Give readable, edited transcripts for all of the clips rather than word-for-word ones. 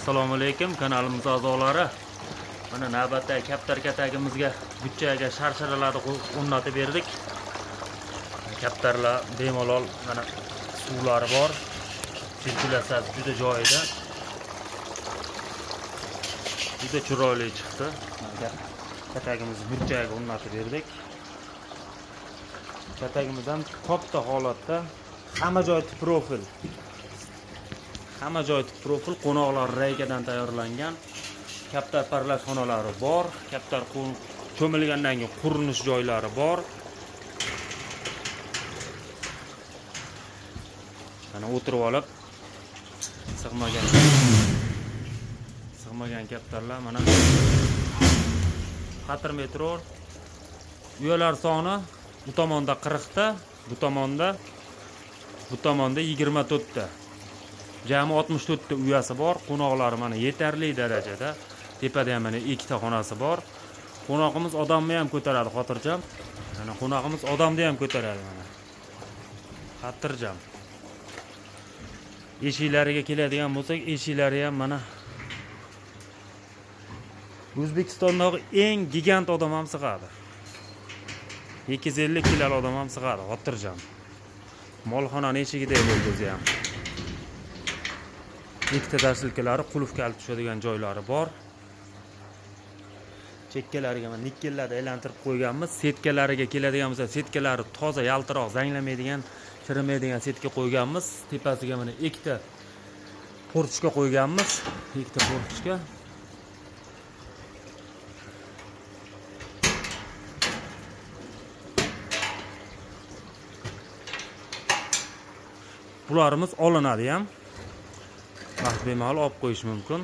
Assalomu alaykum kanalimiz a'zolari. Mana navbatdagi kaptar katagimizga buchaga sharsharalarni o'rnatib berdik. Kaptarlar bemalol mana suvlari bor. Sirkulyatsiyasi juda joyida. Juda chiroyli chiqdi. Katagimizni buchaga o'rnatib berdik. Katagimiz ham katta holatda, hamma joyi profil. Hamma joyi profil, qo'noqlar reykadan tayyorlangan. Kaptar parlash xonalari bor. Kaptar cho'milgandan keyin qurinish joylari bor. Mana o'tirib olib sig'magan kaptarlar mana 4 metr. Uyalar soni bu tomonda 40 ta, bu tomonda 24 ta. Jami 64 ta uyasi bor. Qo'noqlari mana yetarli darajada. Tepada ham mana 2 ta xonasi bor. Qo'noqimiz odamni ham ko'taradi xotirjam. Mana qo'noqimiz odamni ham ko'taradi mana. Xotirjam. Eshiklariga keladigan bo'lsak, eshiklari ham mana O'zbekistondagi eng gigant odam ham sig'adi. 250 kiloli odam ham sig'adi, xotirjam. Molxonani eshigida bo'ldi o'zi ham. Ikkita dastilkalari qulf kalit tushadigan joylari bor. Chekkalariga mana nikkellarda aylantirib qo'yganmiz. Setkalariga keladigan bo'lsa, setkalari toza, yaltiroq, zanglamaydigan, chirimaydigan setka qo'yganmiz. Tepasiga mana ikkita portchka qo'yganmiz. Ikkita portchka. Bularimiz olinadi ham. Vaqt bemalol olib qo'yish mumkin.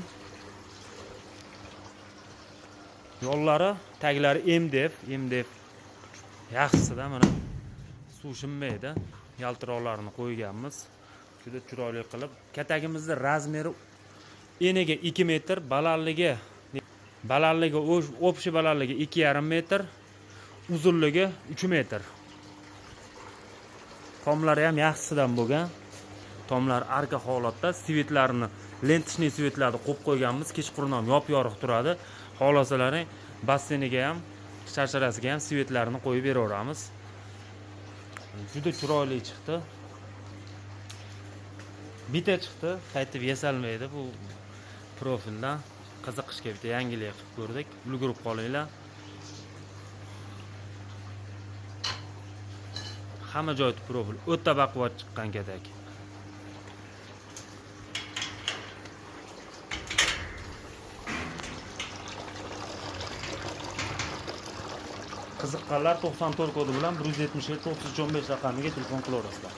Yo'llari, taglari MDF yaxshisi-da mana suv shinmaydi. Yaltiroqlarni qo'yganmiz. Juda chiroyli qilib. Katagimizning razmeri eniga 2 metr, balandligi общий balandligi 2,5 metr, uzunligi 3 metr. Tomlari ham yaxshisidan bo'lgan. Tomlar arka holatda, svetlarini, lentishniy svetlarni qo'yib qo'yganmiz. Kechqurun ham yop-yorug' turadi. Xolasalaring basseniga ham, sharsharasiga ham svetlarini qo'yib beraveramiz. Juda chiroyli chiqdi. Bita chiqdi, qaytib yasalmaydi bu profildan. Qiziqishga bitta yangilik qilib ko'rdik. Ulgurib qolinglar. Hamma joyi profil, o'ta baquvvat chiqqan katak. Qiziqqanlar 94 kodi bilan 177 3315 raqamiga telefon qilaverasizlar.